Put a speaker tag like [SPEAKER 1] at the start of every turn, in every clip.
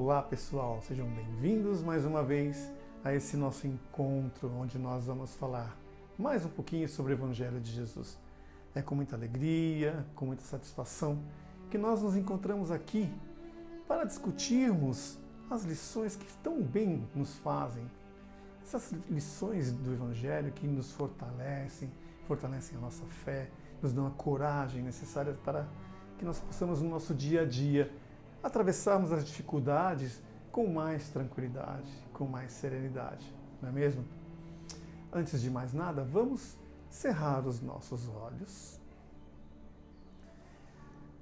[SPEAKER 1] Olá pessoal, sejam bem-vindos mais uma vez a esse nosso encontro onde nós vamos falar mais um pouquinho sobre o Evangelho de Jesus. É com muita alegria, com muita satisfação que nós nos encontramos aqui para discutirmos as lições que tão bem nos fazem. Essas lições do Evangelho que nos fortalecem a nossa fé, nos dão a coragem necessária para que nós possamos no nosso dia a dia atravessarmos as dificuldades com mais tranquilidade, com mais serenidade, não é mesmo? Antes de mais nada, vamos cerrar os nossos olhos,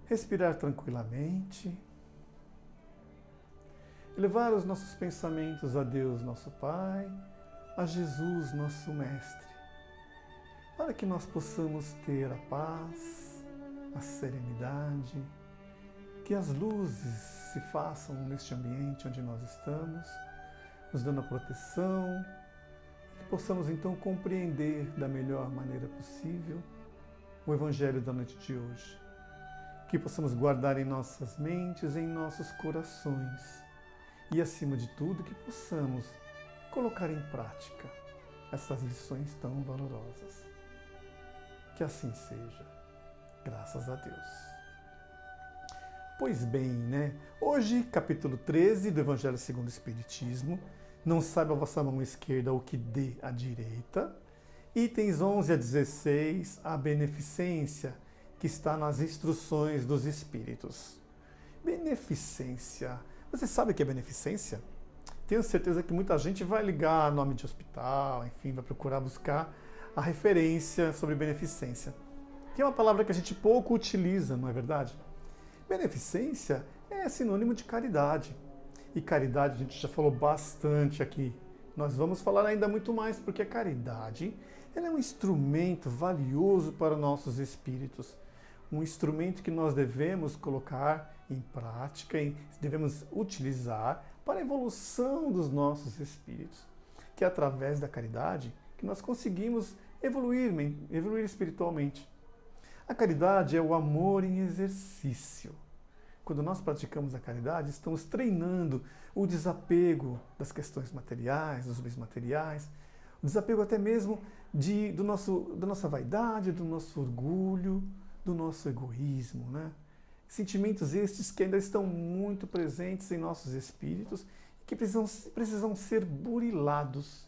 [SPEAKER 1] respirar tranquilamente, elevar os nossos pensamentos a Deus, nosso Pai, a Jesus, nosso Mestre, para que nós possamos ter a paz, a serenidade, que as luzes se façam neste ambiente onde nós estamos, nos dando a proteção, que possamos então compreender da melhor maneira possível o Evangelho da noite de hoje, que possamos guardar em nossas mentes, em nossos corações e, acima de tudo, que possamos colocar em prática essas lições tão valorosas. Que assim seja, graças a Deus. Pois bem, né? Hoje, capítulo 13 do Evangelho segundo o Espiritismo. Não saiba a vossa mão esquerda o que dê à direita. Itens 11 a 16, a beneficência, que está nas instruções dos Espíritos. Beneficência. Você sabe o que é beneficência? Tenho certeza que muita gente vai ligar nome de hospital, enfim, vai procurar buscar a referência sobre beneficência, que é uma palavra que a gente pouco utiliza, não é verdade? Beneficência é sinônimo de caridade. E caridade a gente já falou bastante aqui. Nós vamos falar ainda muito mais, porque a caridade ela é um instrumento valioso para nossos espíritos. Um instrumento que nós devemos colocar em prática, devemos utilizar para a evolução dos nossos espíritos. Que é através da caridade que nós conseguimos evoluir espiritualmente. A caridade é o amor em exercício. Quando nós praticamos a caridade, estamos treinando o desapego das questões materiais, dos bens materiais, o desapego até mesmo da nossa vaidade, do nosso orgulho, do nosso egoísmo, né? Sentimentos estes que ainda estão muito presentes em nossos espíritos e que precisam ser burilados.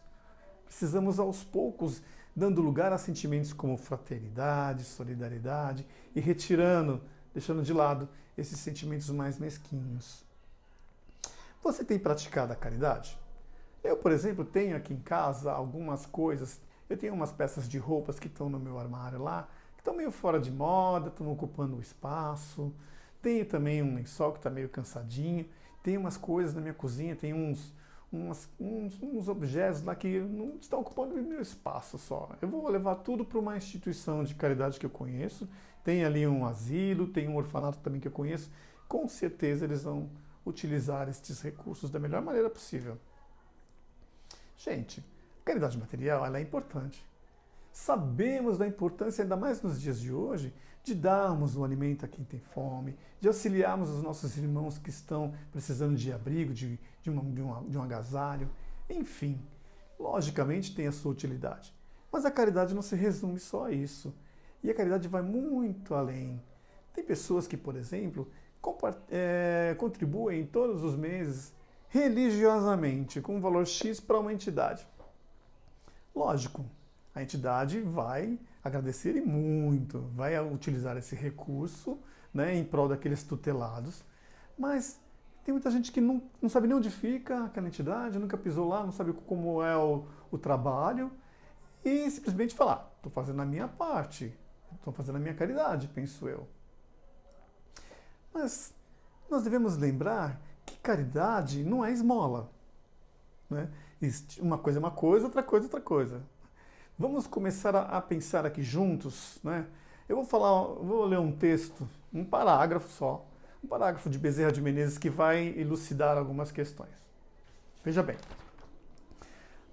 [SPEAKER 1] Precisamos aos poucos dando lugar a sentimentos como fraternidade, solidariedade e deixando de lado esses sentimentos mais mesquinhos. Você tem praticado a caridade? Eu, por exemplo, tenho aqui em casa algumas coisas. Eu tenho umas peças de roupas que estão no meu armário lá, que estão meio fora de moda, estão ocupando o espaço. Tenho também um lençol que está meio cansadinho. Tenho umas coisas na minha cozinha, tem uns objetos lá que não estão ocupando o meu espaço só. Eu vou levar tudo para uma instituição de caridade que eu conheço. Tem ali um asilo, tem um orfanato também que eu conheço. Com certeza eles vão utilizar estes recursos da melhor maneira possível. Gente, a caridade material ela é importante. Sabemos da importância, ainda mais nos dias de hoje, de darmos o alimento a quem tem fome, de auxiliarmos os nossos irmãos que estão precisando de abrigo, de um agasalho, enfim. Logicamente tem a sua utilidade. Mas a caridade não se resume só a isso. E a caridade vai muito além. Tem pessoas que, por exemplo, contribuem todos os meses religiosamente com um valor X para uma entidade. Lógico, a entidade vai agradecer e muito, vai utilizar esse recurso, né, em prol daqueles tutelados, mas tem muita gente que não sabe nem onde fica aquela entidade, nunca pisou lá, não sabe como é o trabalho, e simplesmente fala, estou fazendo a minha parte, estou fazendo a minha caridade, penso eu. Mas nós devemos lembrar que caridade não é esmola, né? Uma coisa é uma coisa, outra coisa é outra coisa. Vamos começar a pensar aqui juntos, né? Eu vou ler um texto, um parágrafo só, um parágrafo de Bezerra de Menezes que vai elucidar algumas questões. Veja bem,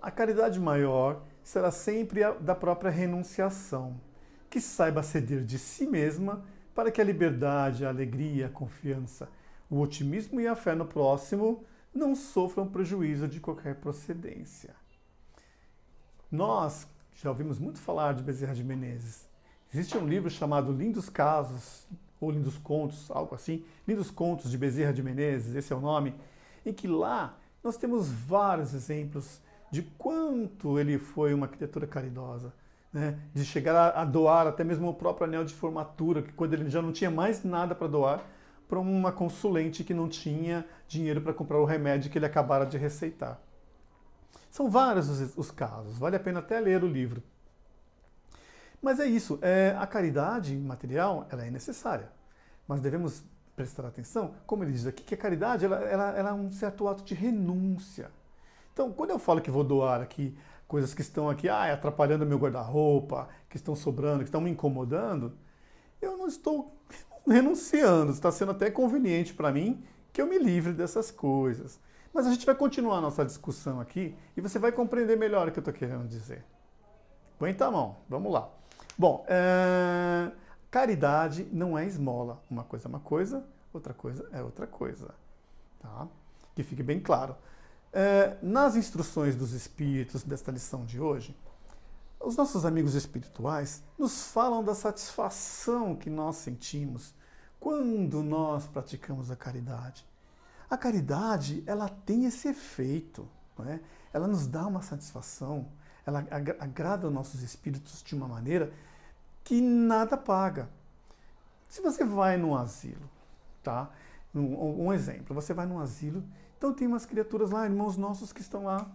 [SPEAKER 1] a caridade maior será sempre a da própria renunciação, que saiba ceder de si mesma para que a liberdade, a alegria, a confiança, o otimismo e a fé no próximo não sofram prejuízo de qualquer procedência. Nós já ouvimos muito falar de Bezerra de Menezes. Existe um livro chamado Lindos Casos, ou Lindos Contos, algo assim, Lindos Contos de Bezerra de Menezes, esse é o nome, em que lá nós temos vários exemplos de quanto ele foi uma criatura caridosa, né? De chegar a doar até mesmo o próprio anel de formatura, que quando ele já não tinha mais nada para doar, para uma consulente que não tinha dinheiro para comprar o remédio que ele acabara de receitar. São vários os casos, vale a pena até ler o livro. Mas é isso, a caridade material ela é necessária, mas devemos prestar atenção, como ele diz aqui, que a caridade ela é um certo ato de renúncia. Então, quando eu falo que vou doar aqui coisas que estão aqui atrapalhando meu guarda-roupa, que estão sobrando, que estão me incomodando, eu não estou renunciando, está sendo até conveniente para mim que eu me livre dessas coisas. Mas a gente vai continuar a nossa discussão aqui e você vai compreender melhor o que eu estou querendo dizer. Aguenta a mão, vamos lá. Bom, caridade não é esmola. Uma coisa é uma coisa, outra coisa é outra coisa. Tá? Que fique bem claro. Nas instruções dos Espíritos desta lição de hoje, os nossos amigos espirituais nos falam da satisfação que nós sentimos quando nós praticamos a caridade. A caridade, ela tem esse efeito, não é? Ela nos dá uma satisfação, ela agrada os nossos espíritos de uma maneira que nada paga. Se você vai num asilo, tá? Um exemplo, você vai num asilo, então tem umas criaturas lá, irmãos nossos que estão lá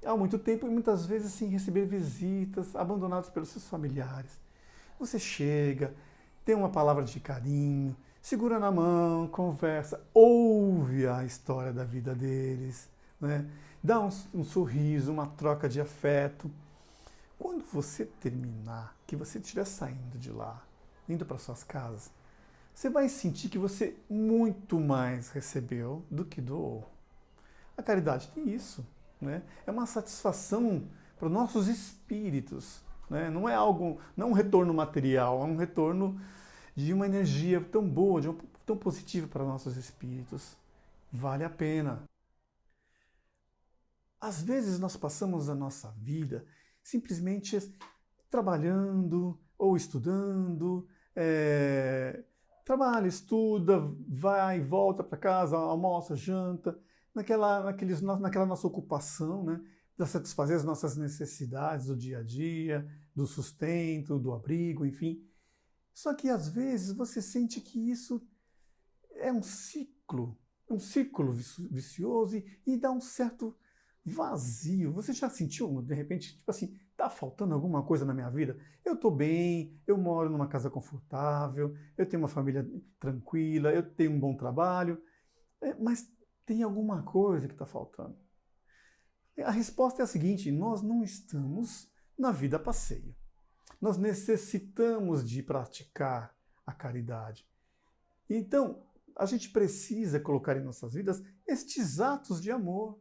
[SPEAKER 1] há muito tempo e muitas vezes sem receber visitas, abandonados pelos seus familiares. Você chega, tem uma palavra de carinho, segura na mão, conversa, ouve a história da vida deles, né? Dá um sorriso, uma troca de afeto. Quando você terminar, que você estiver saindo de lá, indo para suas casas, você vai sentir que você muito mais recebeu do que doou. A caridade tem isso, né? É uma satisfação para os nossos espíritos, né? Não é algo, não é um retorno material, é um retorno de uma energia tão boa, tão positiva para nossos espíritos. Vale a pena. Às vezes nós passamos a nossa vida simplesmente trabalhando ou estudando, trabalha, estuda, vai, volta para casa, almoça, janta, naquela nossa ocupação, né, de satisfazer as nossas necessidades do dia a dia, do sustento, do abrigo, enfim. Só que às vezes você sente que isso é um ciclo vicioso e dá um certo vazio. Você já sentiu, de repente, tipo assim, tá faltando alguma coisa na minha vida? Eu tô bem, eu moro numa casa confortável, eu tenho uma família tranquila, eu tenho um bom trabalho, mas tem alguma coisa que está faltando. A resposta é a seguinte: nós não estamos na vida a passeio. Nós necessitamos de praticar a caridade. Então, a gente precisa colocar em nossas vidas estes atos de amor,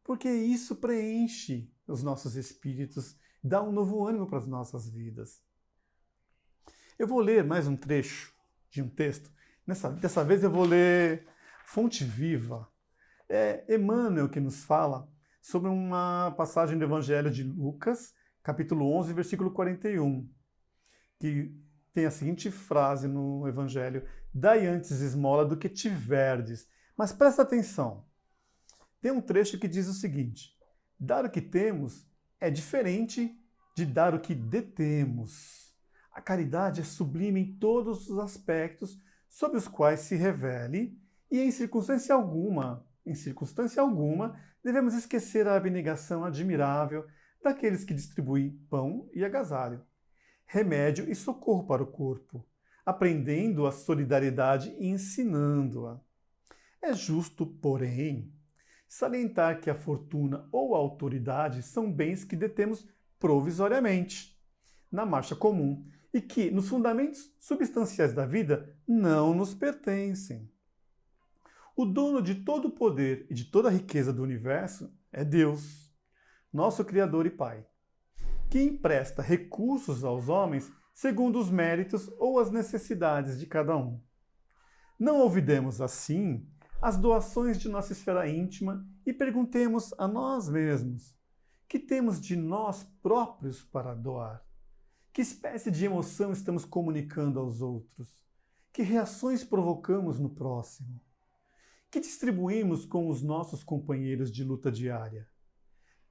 [SPEAKER 1] porque isso preenche os nossos espíritos, dá um novo ânimo para as nossas vidas. Eu vou ler mais um trecho de um texto. Dessa vez eu vou ler Fonte Viva. É Emmanuel que nos fala sobre uma passagem do Evangelho de Lucas, capítulo 11, versículo 41, que tem a seguinte frase no Evangelho: dai antes esmola do que tiverdes. Mas presta atenção. Tem um trecho que diz o seguinte: dar o que temos é diferente de dar o que detemos. A caridade é sublime em todos os aspectos sob os quais se revele e em circunstância alguma, devemos esquecer a abnegação admirável daqueles que distribuem pão e agasalho, remédio e socorro para o corpo, aprendendo a solidariedade e ensinando-a. É justo, porém, salientar que a fortuna ou a autoridade são bens que detemos provisoriamente, na marcha comum, e que, nos fundamentos substanciais da vida, não nos pertencem. O dono de todo o poder e de toda a riqueza do universo é Deus, nosso Criador e Pai, que empresta recursos aos homens segundo os méritos ou as necessidades de cada um. Não olvidemos, assim, as doações de nossa esfera íntima e perguntemos a nós mesmos: que temos de nós próprios para doar? Que espécie de emoção estamos comunicando aos outros? Que reações provocamos no próximo? Que distribuímos com os nossos companheiros de luta diária?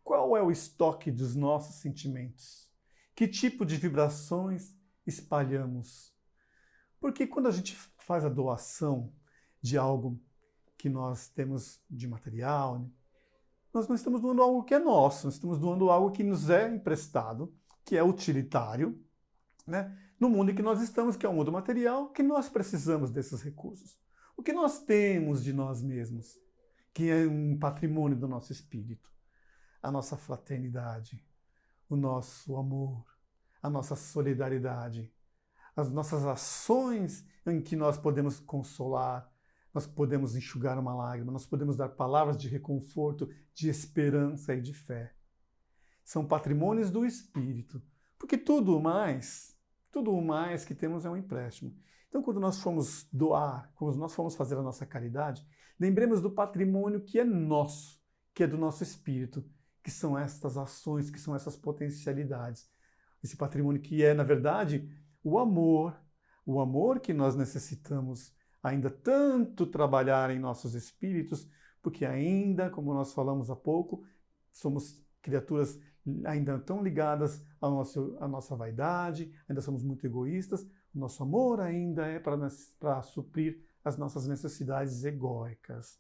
[SPEAKER 1] Qual é o estoque dos nossos sentimentos? Que tipo de vibrações espalhamos? Porque quando a gente faz a doação de algo que nós temos de material, nós não estamos doando algo que é nosso, nós estamos doando algo que nos é emprestado, que é utilitário, né? No mundo em que nós estamos, que é o mundo material, que nós precisamos desses recursos. O que nós temos de nós mesmos, que é um patrimônio do nosso espírito, a nossa fraternidade, o nosso amor, a nossa solidariedade, as nossas ações em que nós podemos consolar, nós podemos enxugar uma lágrima, nós podemos dar palavras de reconforto, de esperança e de fé. São patrimônios do espírito, porque tudo o mais que temos é um empréstimo. Então, quando nós formos doar, quando nós formos fazer a nossa caridade, lembremos do patrimônio que é nosso, que é do nosso espírito, que são estas ações, que são essas potencialidades. Esse patrimônio que é, na verdade, o amor que nós necessitamos ainda tanto trabalhar em nossos espíritos, porque ainda, como nós falamos há pouco, somos criaturas ainda tão ligadas à nossa vaidade, ainda somos muito egoístas. O nosso amor ainda é para suprir as nossas necessidades egóicas.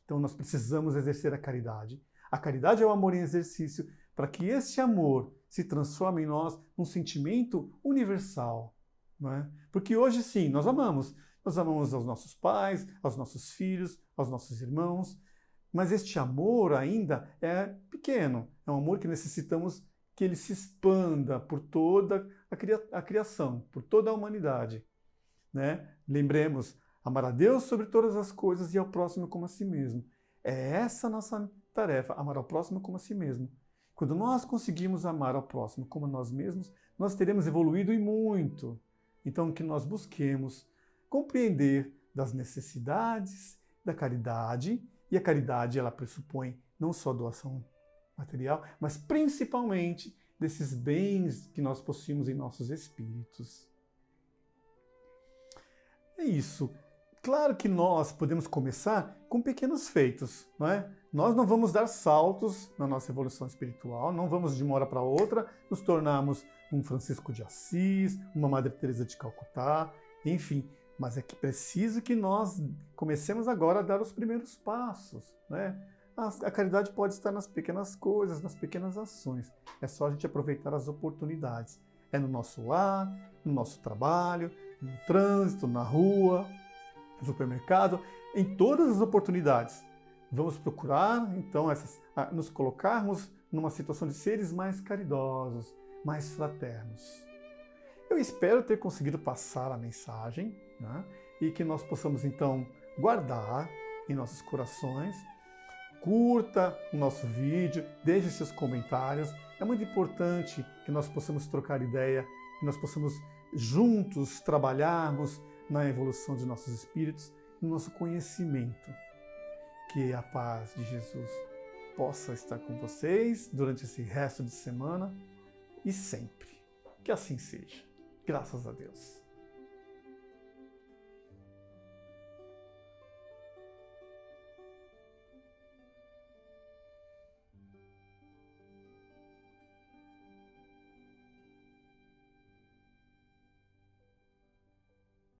[SPEAKER 1] Então nós precisamos exercer a caridade. A caridade é o amor em exercício para que esse amor se transforme em nós num sentimento universal. Não é? Porque hoje sim, nós amamos. Nós amamos aos nossos pais, aos nossos filhos, aos nossos irmãos, mas este amor ainda é pequeno. É um amor que necessitamos que ele se expanda por toda a criação, por toda a humanidade. Né? Lembremos, amar a Deus sobre todas as coisas e ao próximo como a si mesmo. É essa a nossa tarefa, amar ao próximo como a si mesmo. Quando nós conseguimos amar ao próximo como a nós mesmos, nós teremos evoluído e muito. Então, que nós busquemos compreender das necessidades da caridade, e a caridade ela pressupõe não só doação material, mas principalmente desses bens que nós possuímos em nossos espíritos. É isso. Claro que nós podemos começar com pequenos feitos, não é? Nós não vamos dar saltos na nossa evolução espiritual, não vamos de uma hora para outra nos tornarmos um Francisco de Assis, uma Madre Teresa de Calcutá, enfim. Mas é que preciso que nós comecemos agora a dar os primeiros passos, né? A caridade pode estar nas pequenas coisas, nas pequenas ações. É só a gente aproveitar as oportunidades. É no nosso lar, no nosso trabalho, no trânsito, na rua, no supermercado, em todas as oportunidades. Vamos procurar, então, nos colocarmos numa situação de seres mais caridosos, mais fraternos. Eu espero ter conseguido passar a mensagem, né? E que nós possamos, então, guardar em nossos corações. Curta o nosso vídeo, deixe seus comentários. É muito importante que nós possamos trocar ideia, que nós possamos juntos trabalharmos na evolução de nossos espíritos, no nosso conhecimento. Que a paz de Jesus possa estar com vocês durante esse resto de semana e sempre. Que assim seja. Graças a Deus.